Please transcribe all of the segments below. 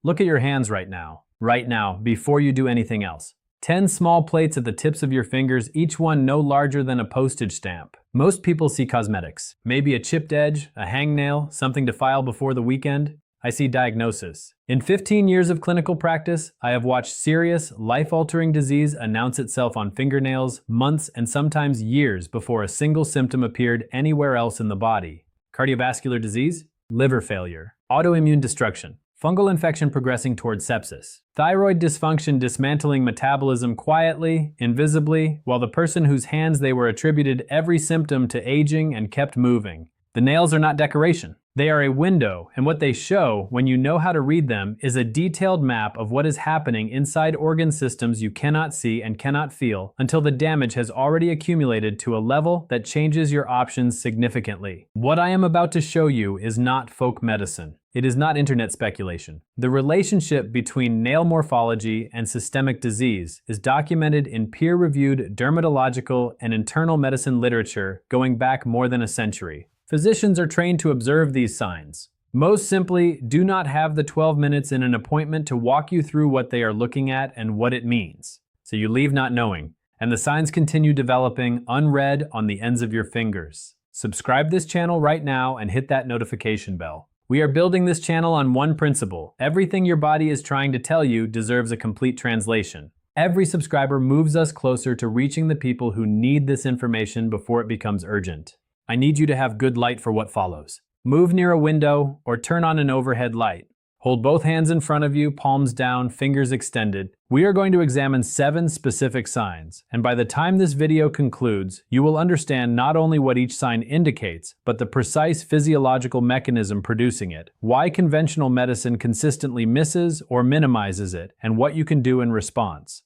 Look at your hands right now, before you do anything else. 10 small plates at the tips of your fingers, each one no larger than a postage stamp. Most people see cosmetics. Maybe a chipped edge, a hangnail, something to file before the weekend. I see diagnosis. In 15 years of clinical practice, I have watched serious, life-altering disease announce itself on fingernails months and sometimes years before a single symptom appeared anywhere else in the body. Cardiovascular disease, liver failure, autoimmune destruction, fungal infection progressing towards sepsis, thyroid dysfunction dismantling metabolism quietly, invisibly, while the person whose hands they were attributed every symptom to aging and kept moving. The nails are not decoration. They are a window, and what they show, when you know how to read them, is a detailed map of what is happening inside organ systems you cannot see and cannot feel until the damage has already accumulated to a level that changes your options significantly. What I am about to show you is not folk medicine. It is not internet speculation. The relationship between nail morphology and systemic disease is documented in peer-reviewed dermatological and internal medicine literature going back more than a century. Physicians are trained to observe these signs. Most simply, do not have the 12 minutes in an appointment to walk you through what they are looking at and what it means. So you leave not knowing, and the signs continue developing unread on the ends of your fingers. Subscribe this channel right now and hit that notification bell. We are building this channel on one principle. Everything your body is trying to tell you deserves a complete translation. Every subscriber moves us closer to reaching the people who need this information before it becomes urgent. I need you to have good light for what follows. Move near a window or turn on an overhead light. Hold both hands in front of you, palms down, fingers extended. We are going to examine 7 specific signs, and by the time this video concludes, you will understand not only what each sign indicates, but the precise physiological mechanism producing it, why conventional medicine consistently misses or minimizes it, and what you can do in response.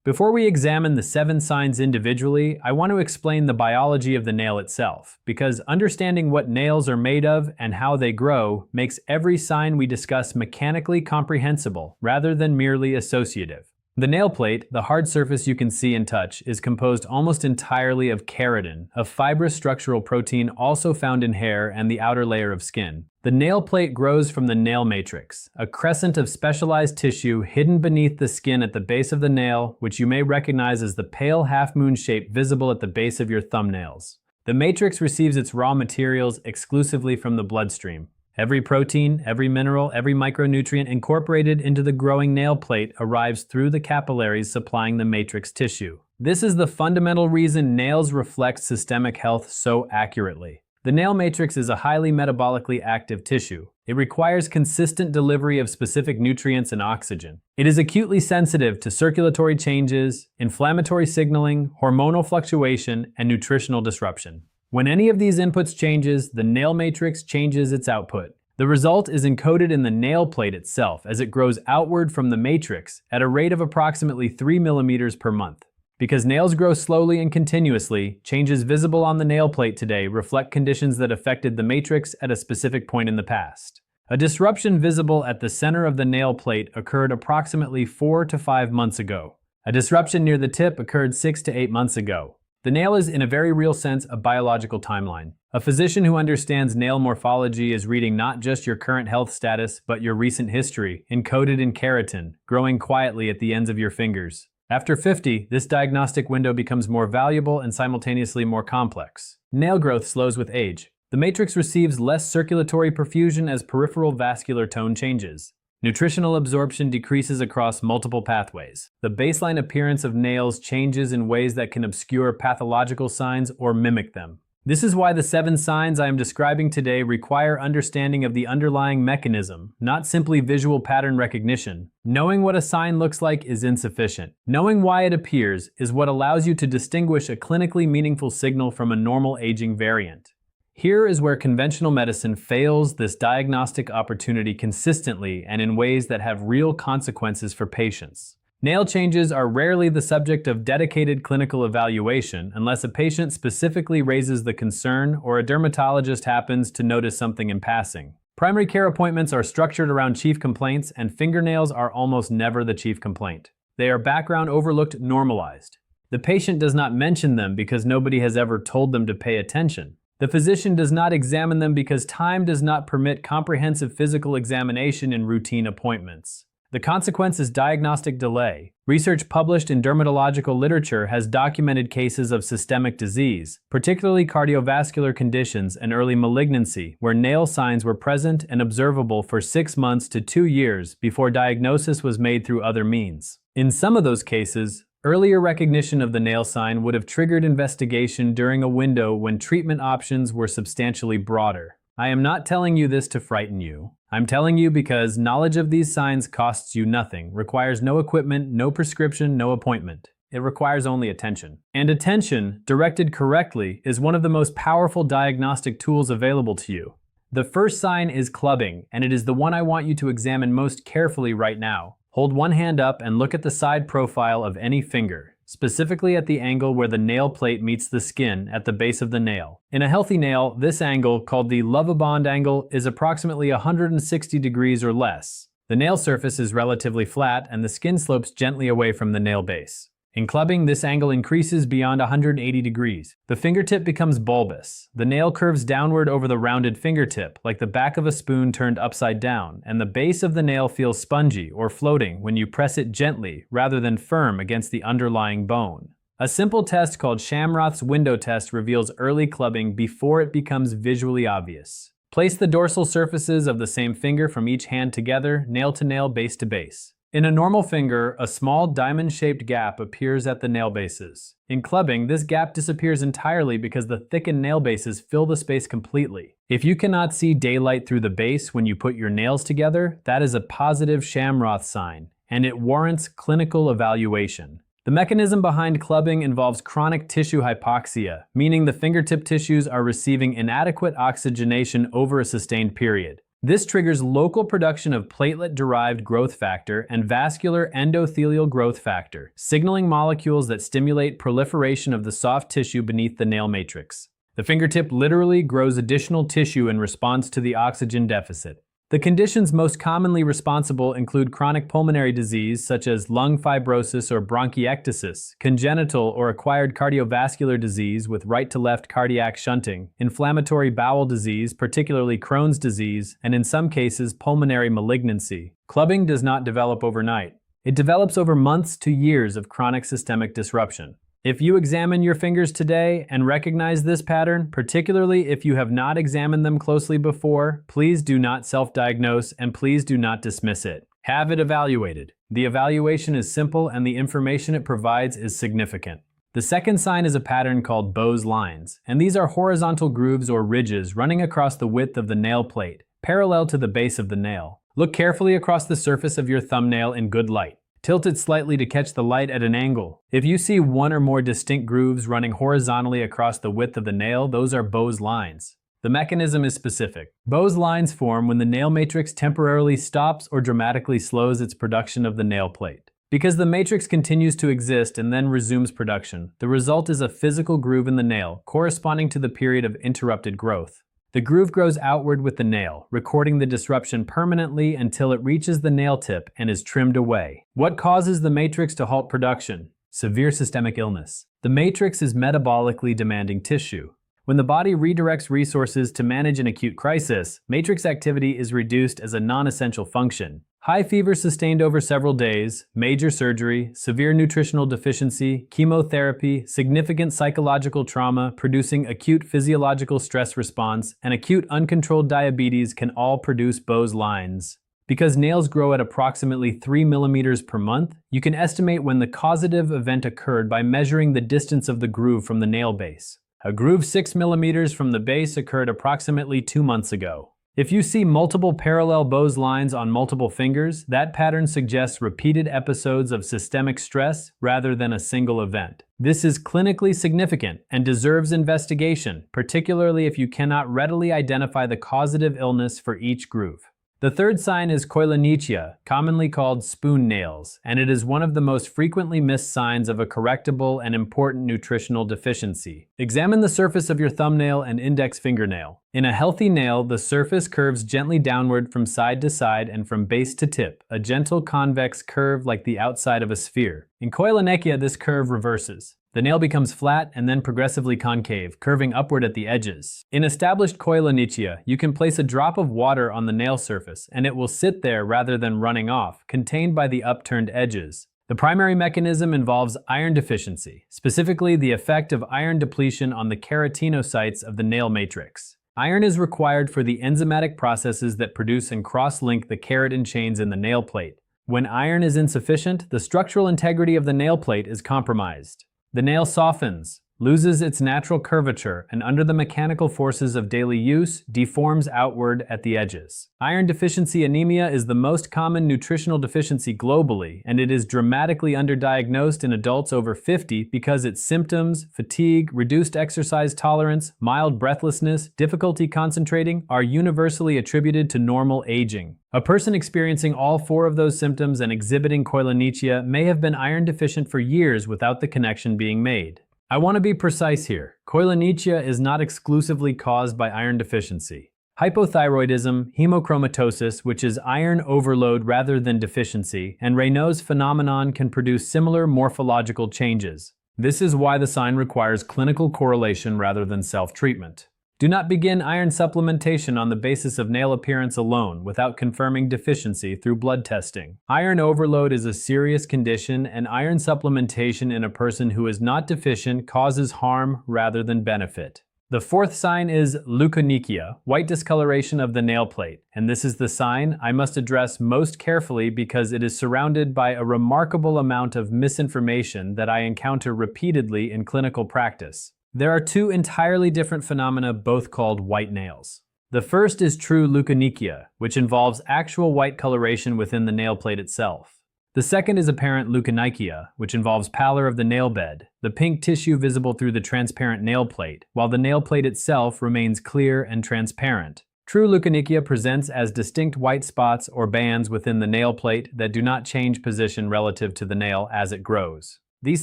Before we examine the 7 signs individually, I want to explain the biology of the nail itself, because understanding what nails are made of and how they grow makes every sign we discuss mechanically comprehensible rather than merely associative. The nail plate, the hard surface you can see and touch, is composed almost entirely of keratin, a fibrous structural protein also found in hair and the outer layer of skin. The nail plate grows from the nail matrix, a crescent of specialized tissue hidden beneath the skin at the base of the nail, which you may recognize as the pale half-moon shape visible at the base of your thumbnails. The matrix receives its raw materials exclusively from the bloodstream. Every protein, every mineral, every micronutrient incorporated into the growing nail plate arrives through the capillaries supplying the matrix tissue. This is the fundamental reason nails reflect systemic health so accurately. The nail matrix is a highly metabolically active tissue. It requires consistent delivery of specific nutrients and oxygen. It is acutely sensitive to circulatory changes, inflammatory signaling, hormonal fluctuation, and nutritional disruption. When any of these inputs changes, the nail matrix changes its output. The result is encoded in the nail plate itself as it grows outward from the matrix at a rate of approximately 3 millimeters per month. Because nails grow slowly and continuously, changes visible on the nail plate today reflect conditions that affected the matrix at a specific point in the past. A disruption visible at the center of the nail plate occurred approximately 4 to 5 months ago. A disruption near the tip occurred 6 to 8 months ago. The nail is, in a very real sense, a biological timeline. A physician who understands nail morphology is reading not just your current health status, but your recent history, encoded in keratin, growing quietly at the ends of your fingers. After 50, this diagnostic window becomes more valuable and simultaneously more complex. Nail growth slows with age. The matrix receives less circulatory perfusion as peripheral vascular tone changes. Nutritional absorption decreases across multiple pathways. The baseline appearance of nails changes in ways that can obscure pathological signs or mimic them. This is why the 7 signs I am describing today require understanding of the underlying mechanism, not simply visual pattern recognition. Knowing what a sign looks like is insufficient. Knowing why it appears is what allows you to distinguish a clinically meaningful signal from a normal aging variant. Here is where conventional medicine fails this diagnostic opportunity consistently and in ways that have real consequences for patients. Nail changes are rarely the subject of dedicated clinical evaluation unless a patient specifically raises the concern or a dermatologist happens to notice something in passing. Primary care appointments are structured around chief complaints, and fingernails are almost never the chief complaint. They are background overlooked, normalized. The patient does not mention them because nobody has ever told them to pay attention. The physician does not examine them because time does not permit comprehensive physical examination in routine appointments. The consequence is diagnostic delay. Research published in dermatological literature has documented cases of systemic disease, particularly cardiovascular conditions and early malignancy, where nail signs were present and observable for 6 months to 2 years before diagnosis was made through other means. In some of those cases, earlier recognition of the nail sign would have triggered investigation during a window when treatment options were substantially broader. I am not telling you this to frighten you. I'm telling you because knowledge of these signs costs you nothing, requires no equipment, no prescription, no appointment. It requires only attention. And attention, directed correctly, is one of the most powerful diagnostic tools available to you. The first sign is clubbing, and it is the one I want you to examine most carefully right now. Hold one hand up and look at the side profile of any finger, specifically at the angle where the nail plate meets the skin at the base of the nail. In a healthy nail, this angle, called the Lovibond angle, is approximately 160 degrees or less. The nail surface is relatively flat and the skin slopes gently away from the nail base. In clubbing, this angle increases beyond 180 degrees. The fingertip becomes bulbous. The nail curves downward over the rounded fingertip, like the back of a spoon turned upside down, and the base of the nail feels spongy or floating when you press it gently rather than firm against the underlying bone. A simple test called Shamroth's window test reveals early clubbing before it becomes visually obvious. Place the dorsal surfaces of the same finger from each hand together, nail to nail, base to base. In a normal finger, a small diamond-shaped gap appears at the nail bases. In clubbing, this gap disappears entirely because the thickened nail bases fill the space completely. If you cannot see daylight through the base when you put your nails together, that is a positive Shamroth sign, and it warrants clinical evaluation. The mechanism behind clubbing involves chronic tissue hypoxia, meaning the fingertip tissues are receiving inadequate oxygenation over a sustained period. This triggers local production of platelet-derived growth factor and vascular endothelial growth factor, signaling molecules that stimulate proliferation of the soft tissue beneath the nail matrix. The fingertip literally grows additional tissue in response to the oxygen deficit. The conditions most commonly responsible include chronic pulmonary disease such as lung fibrosis or bronchiectasis, congenital or acquired cardiovascular disease with right-to-left cardiac shunting, inflammatory bowel disease, particularly Crohn's disease, and in some cases pulmonary malignancy. Clubbing does not develop overnight. It develops over months to years of chronic systemic disruption. If you examine your fingers today and recognize this pattern, particularly if you have not examined them closely before, please do not self-diagnose and please do not dismiss it. Have it evaluated. The evaluation is simple and the information it provides is significant. The second sign is a pattern called Bowes lines, and these are horizontal grooves or ridges running across the width of the nail plate, parallel to the base of the nail. Look carefully across the surface of your thumbnail in good light. Tilt it slightly to catch the light at an angle. If you see one or more distinct grooves running horizontally across the width of the nail, those are Bowes lines. The mechanism is specific. Bowes lines form when the nail matrix temporarily stops or dramatically slows its production of the nail plate. Because the matrix continues to exist and then resumes production, the result is a physical groove in the nail, corresponding to the period of interrupted growth. The groove grows outward with the nail, recording the disruption permanently until it reaches the nail tip and is trimmed away. What causes the matrix to halt production? Severe systemic illness. The matrix is metabolically demanding tissue. When the body redirects resources to manage an acute crisis, matrix activity is reduced as a non-essential function. High fever sustained over several days, major surgery, severe nutritional deficiency, chemotherapy, significant psychological trauma producing acute physiological stress response, and acute uncontrolled diabetes can all produce Bowes lines. Because nails grow at approximately 3 millimeters per month, you can estimate when the causative event occurred by measuring the distance of the groove from the nail base. A groove 6 millimeters from the base occurred approximately 2 months ago. If you see multiple parallel Bowes lines on multiple fingers, that pattern suggests repeated episodes of systemic stress rather than a single event. This is clinically significant and deserves investigation, particularly if you cannot readily identify the causative illness for each groove. The third sign is koilonychia, commonly called spoon nails, and it is one of the most frequently missed signs of a correctable and important nutritional deficiency. Examine the surface of your thumbnail and index fingernail. In a healthy nail, the surface curves gently downward from side to side and from base to tip, a gentle convex curve like the outside of a sphere. In koilonychia, this curve reverses. The nail becomes flat and then progressively concave, curving upward at the edges. In established koilonychia, you can place a drop of water on the nail surface, and it will sit there rather than running off, contained by the upturned edges. The primary mechanism involves iron deficiency, specifically the effect of iron depletion on the keratinocytes of the nail matrix. Iron is required for the enzymatic processes that produce and cross-link the keratin chains in the nail plate. When iron is insufficient, the structural integrity of the nail plate is compromised. The nail softens, loses its natural curvature, and under the mechanical forces of daily use, deforms outward at the edges. Iron deficiency anemia is the most common nutritional deficiency globally, and it is dramatically underdiagnosed in adults over 50 because its symptoms, fatigue, reduced exercise tolerance, mild breathlessness, difficulty concentrating, are universally attributed to normal aging. A person experiencing all four of those symptoms and exhibiting koilonychia may have been iron deficient for years without the connection being made. I want to be precise here. Koilonychia is not exclusively caused by iron deficiency. Hypothyroidism, hemochromatosis, which is iron overload rather than deficiency, and Raynaud's phenomenon can produce similar morphological changes. This is why the sign requires clinical correlation rather than self-treatment. Do not begin iron supplementation on the basis of nail appearance alone without confirming deficiency through blood testing. Iron overload is a serious condition, and iron supplementation in a person who is not deficient causes harm rather than benefit. The fourth sign is leukonychia, white discoloration of the nail plate, and this is the sign I must address most carefully because it is surrounded by a remarkable amount of misinformation that I encounter repeatedly in clinical practice. There are two entirely different phenomena, both called white nails. The first is true leukonychia, which involves actual white coloration within the nail plate itself. The second is apparent leukonychia, which involves pallor of the nail bed, the pink tissue visible through the transparent nail plate, while the nail plate itself remains clear and transparent. True leukonychia presents as distinct white spots or bands within the nail plate that do not change position relative to the nail as it grows. These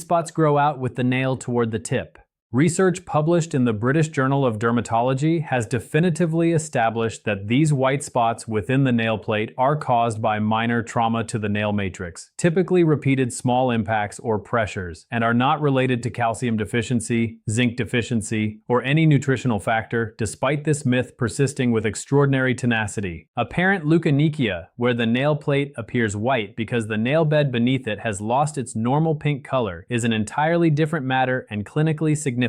spots grow out with the nail toward the tip. Research published in the British Journal of Dermatology has definitively established that these white spots within the nail plate are caused by minor trauma to the nail matrix, typically repeated small impacts or pressures, and are not related to calcium deficiency, zinc deficiency, or any nutritional factor, despite this myth persisting with extraordinary tenacity. Apparent leukonychia, where the nail plate appears white because the nail bed beneath it has lost its normal pink color, is an entirely different matter and clinically significant.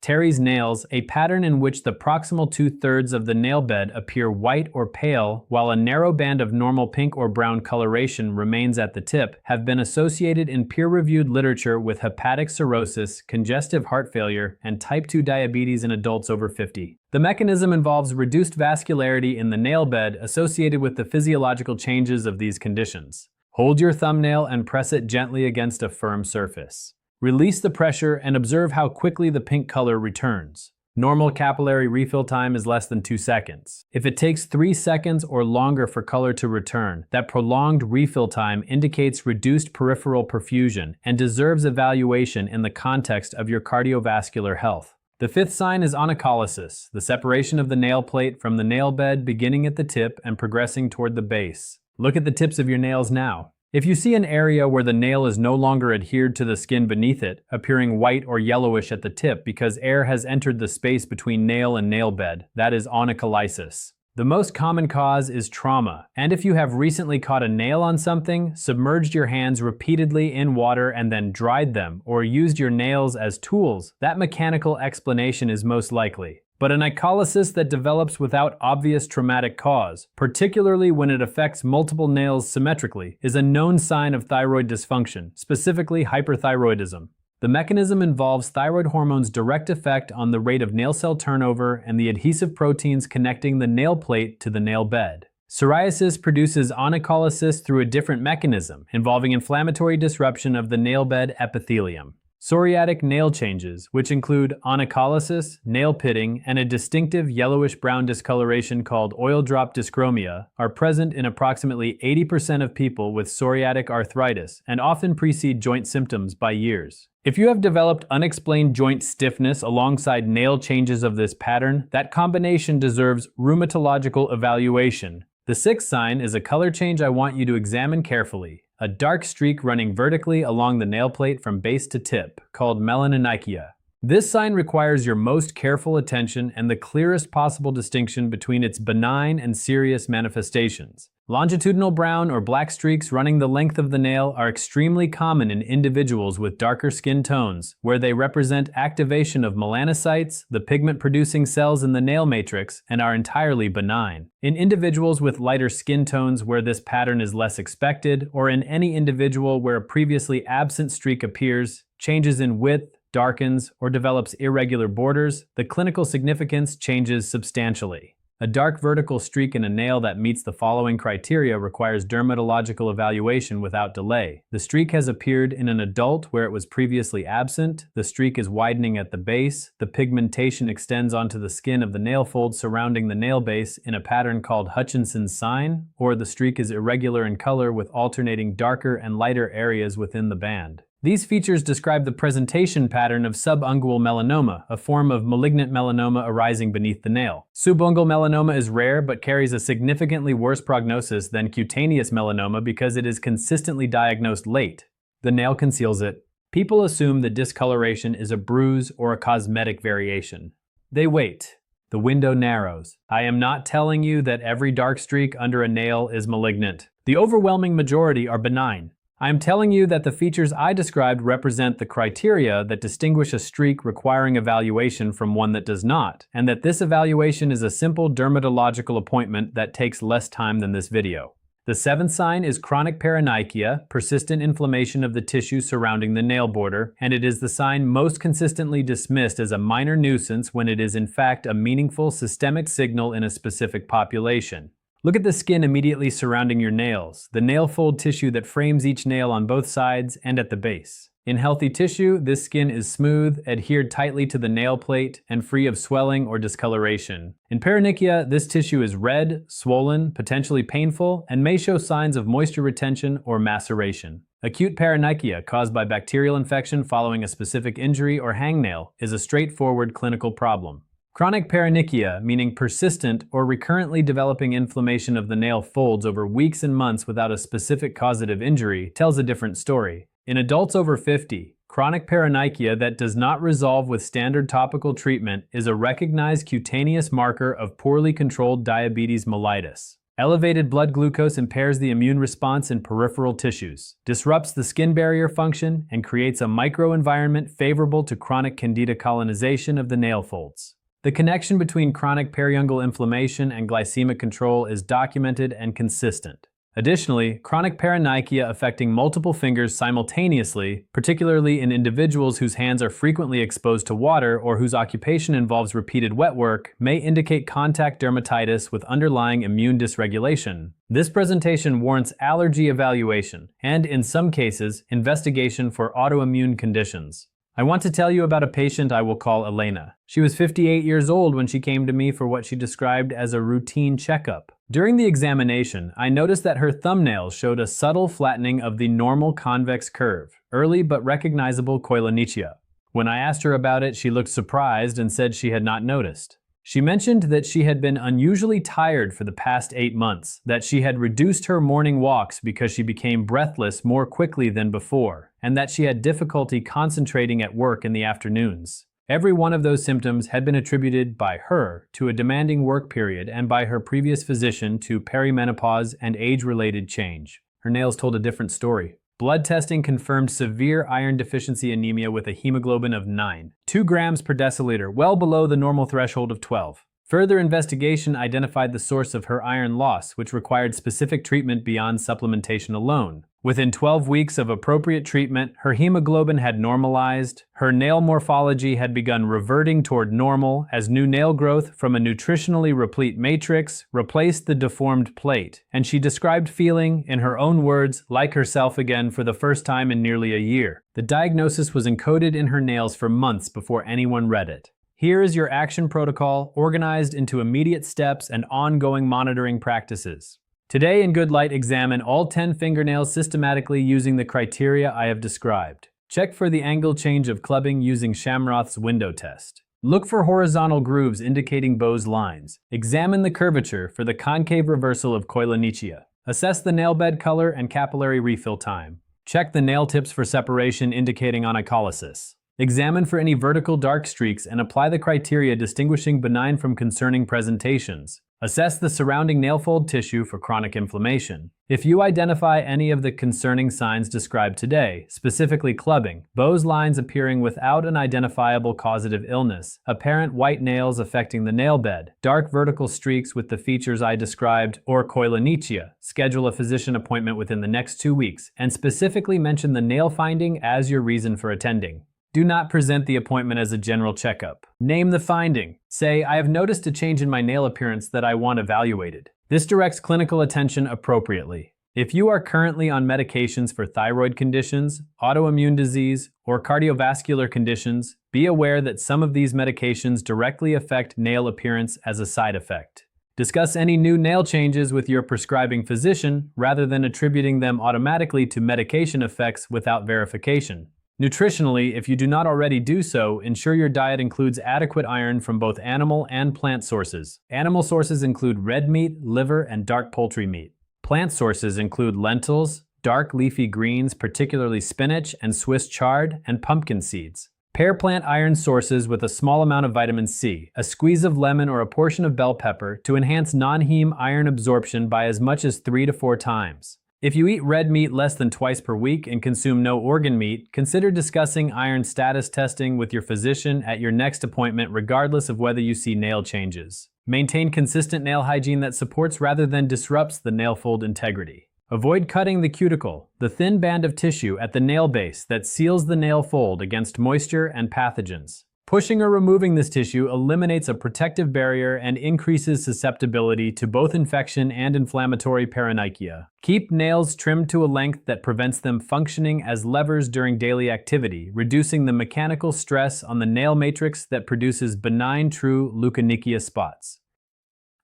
Terry's nails, a pattern in which the proximal 2/3 of the nail bed appear white or pale while a narrow band of normal pink or brown coloration remains at the tip, have been associated in peer-reviewed literature with hepatic cirrhosis, congestive heart failure, and type 2 diabetes in adults over 50. The mechanism involves reduced vascularity in the nail bed associated with the physiological changes of these conditions. Hold your thumbnail and press it gently against a firm surface. Release the pressure and observe how quickly the pink color returns. Normal capillary refill time is less than 2 seconds. If it takes 3 seconds or longer for color to return, that prolonged refill time indicates reduced peripheral perfusion and deserves evaluation in the context of your cardiovascular health. The fifth sign is onycholysis, the separation of the nail plate from the nail bed beginning at the tip and progressing toward the base. Look at the tips of your nails now. If you see an area where the nail is no longer adhered to the skin beneath it, appearing white or yellowish at the tip because air has entered the space between nail and nail bed, that is onycholysis. The most common cause is trauma, and if you have recently caught a nail on something, submerged your hands repeatedly in water and then dried them, or used your nails as tools, that mechanical explanation is most likely. But an onycholysis that develops without obvious traumatic cause, particularly when it affects multiple nails symmetrically, is a known sign of thyroid dysfunction, specifically hyperthyroidism. The mechanism involves thyroid hormone's direct effect on the rate of nail cell turnover and the adhesive proteins connecting the nail plate to the nail bed. Psoriasis produces onycholysis through a different mechanism, involving inflammatory disruption of the nail bed epithelium. Psoriatic nail changes, which include onycholysis, nail pitting, and a distinctive yellowish-brown discoloration called oil drop dyschromia, are present in approximately 80% of people with psoriatic arthritis and often precede joint symptoms by years. If you have developed unexplained joint stiffness alongside nail changes of this pattern, that combination deserves rheumatological evaluation. The sixth sign is a color change I want you to examine carefully. a dark streak running vertically along the nail plate from base to tip, called melanonychia. This sign requires your most careful attention and the clearest possible distinction between its benign and serious manifestations. Longitudinal brown or black streaks running the length of the nail are extremely common in individuals with darker skin tones, where they represent activation of melanocytes, the pigment-producing cells in the nail matrix, and are entirely benign. In individuals with lighter skin tones where this pattern is less expected, or in any individual where a previously absent streak appears, changes in width, darkens, or develops irregular borders, the clinical significance changes substantially. A dark vertical streak in a nail that meets the following criteria requires dermatological evaluation without delay. The streak has appeared in an adult where it was previously absent, the streak is widening at the base, the pigmentation extends onto the skin of the nail fold surrounding the nail base in a pattern called Hutchinson's sign, or the streak is irregular in color with alternating darker and lighter areas within the band. These features describe the presentation pattern of subungual melanoma, a form of malignant melanoma arising beneath the nail. Subungual melanoma is rare but carries a significantly worse prognosis than cutaneous melanoma because it is consistently diagnosed late. The nail conceals it. People assume the discoloration is a bruise or a cosmetic variation. They wait. The window narrows. I am not telling you that every dark streak under a nail is malignant. The overwhelming majority are benign. I am telling you that the features I described represent the criteria that distinguish a streak requiring evaluation from one that does not, and that this evaluation is a simple dermatological appointment that takes less time than this video. The seventh sign is chronic paronychia, persistent inflammation of the tissue surrounding the nail border, and it is the sign most consistently dismissed as a minor nuisance when it is in fact a meaningful systemic signal in a specific population. Look at the skin immediately surrounding your nails, the nail fold tissue that frames each nail on both sides and at the base. In healthy tissue, this skin is smooth, adhered tightly to the nail plate, and free of swelling or discoloration. In paronychia, this tissue is red, swollen, potentially painful, and may show signs of moisture retention or maceration. Acute paronychia caused by bacterial infection following a specific injury or hangnail is a straightforward clinical problem. Chronic paronychia, meaning persistent or recurrently developing inflammation of the nail folds over weeks and months without a specific causative injury, tells a different story. In adults over 50, chronic paronychia that does not resolve with standard topical treatment is a recognized cutaneous marker of poorly controlled diabetes mellitus. Elevated blood glucose impairs the immune response in peripheral tissues, disrupts the skin barrier function, and creates a microenvironment favorable to chronic candida colonization of the nail folds. The connection between chronic periungual inflammation and glycemic control is documented and consistent. Additionally, chronic paronychia affecting multiple fingers simultaneously, particularly in individuals whose hands are frequently exposed to water or whose occupation involves repeated wet work, may indicate contact dermatitis with underlying immune dysregulation. This presentation warrants allergy evaluation and, in some cases, investigation for autoimmune conditions. I want to tell you about a patient I will call Elena. She was 58 years old when she came to me for what she described as a routine checkup. During the examination, I noticed that her thumbnails showed a subtle flattening of the normal convex curve, early but recognizable koilonychia. When I asked her about it, she looked surprised and said she had not noticed. She mentioned that she had been unusually tired for the past 8 months, that she had reduced her morning walks because she became breathless more quickly than before, and that she had difficulty concentrating at work in the afternoons. Every one of those symptoms had been attributed by her to a demanding work period and by her previous physician to perimenopause and age-related change. Her nails told a different story. Blood testing confirmed severe iron deficiency anemia with a hemoglobin of 9, 2 grams per deciliter, well below the normal threshold of 12. Further investigation identified the source of her iron loss, which required specific treatment beyond supplementation alone. Within 12 weeks of appropriate treatment, her hemoglobin had normalized, her nail morphology had begun reverting toward normal as new nail growth from a nutritionally replete matrix replaced the deformed plate, and she described feeling, in her own words, like herself again for the first time in nearly a year. The diagnosis was encoded in her nails for months before anyone read it. Here is your action protocol, organized into immediate steps and ongoing monitoring practices. Today in Good Light, examine all 10 fingernails systematically using the criteria I have described. Check for the angle change of clubbing using Shamroth's window test. Look for horizontal grooves indicating Bowes lines. Examine the curvature for the concave reversal of koilonychia. Assess the nail bed color and capillary refill time. Check the nail tips for separation indicating onycholysis. Examine for any vertical dark streaks and apply the criteria distinguishing benign from concerning presentations. Assess the surrounding nail fold tissue for chronic inflammation. If you identify any of the concerning signs described today, specifically clubbing, Bowes lines appearing without an identifiable causative illness, apparent white nails affecting the nail bed, dark vertical streaks with the features I described, or koilonychia, schedule a physician appointment within the next 2 weeks and specifically mention the nail finding as your reason for attending. Do not present the appointment as a general checkup. Name the finding. Say, I have noticed a change in my nail appearance that I want evaluated. This directs clinical attention appropriately. If you are currently on medications for thyroid conditions, autoimmune disease, or cardiovascular conditions, be aware that some of these medications directly affect nail appearance as a side effect. Discuss any new nail changes with your prescribing physician rather than attributing them automatically to medication effects without verification. Nutritionally, if you do not already do so, ensure your diet includes adequate iron from both animal and plant sources. Animal sources include red meat, liver, and dark poultry meat. Plant sources include lentils, dark leafy greens, particularly spinach and Swiss chard, and pumpkin seeds. Pair plant iron sources with a small amount of vitamin C, a squeeze of lemon or a portion of bell pepper to enhance non-heme iron absorption by as much as 3 to 4 times. If you eat red meat less than twice per week and consume no organ meat, consider discussing iron status testing with your physician at your next appointment regardless of whether you see nail changes. Maintain consistent nail hygiene that supports rather than disrupts the nail fold integrity. Avoid cutting the cuticle, the thin band of tissue at the nail base that seals the nail fold against moisture and pathogens. Pushing or removing this tissue eliminates a protective barrier and increases susceptibility to both infection and inflammatory paronychia. Keep nails trimmed to a length that prevents them functioning as levers during daily activity, reducing the mechanical stress on the nail matrix that produces benign true leukonychia spots.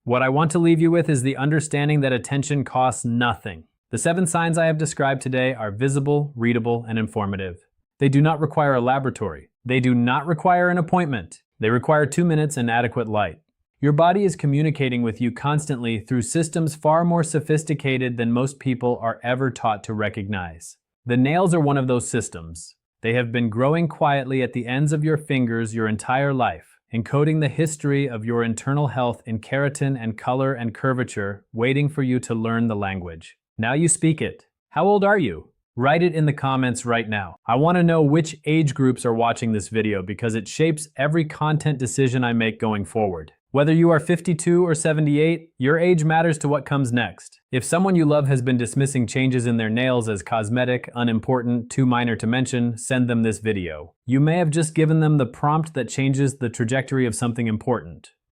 What I want to leave you with is the understanding that attention costs nothing. The 7 signs I have described today are visible, readable, and informative. They do not require a laboratory. They do not require an appointment. They require 2 minutes and adequate light. Your body is communicating with you constantly through systems far more sophisticated than most people are ever taught to recognize. The nails are one of those systems. They have been growing quietly at the ends of your fingers your entire life, encoding the history of your internal health in keratin and color and curvature, waiting for you to learn the language. Now you speak it. How old are you? Write it in the comments right now. I want to know which age groups are watching this video because it shapes every content decision I make going forward. Whether you are 52 or 78, your age matters to what comes next. If someone you love has been dismissing changes in their nails as cosmetic, unimportant, too minor to mention, send them this video. You may have just given them the prompt that changes the trajectory of something important.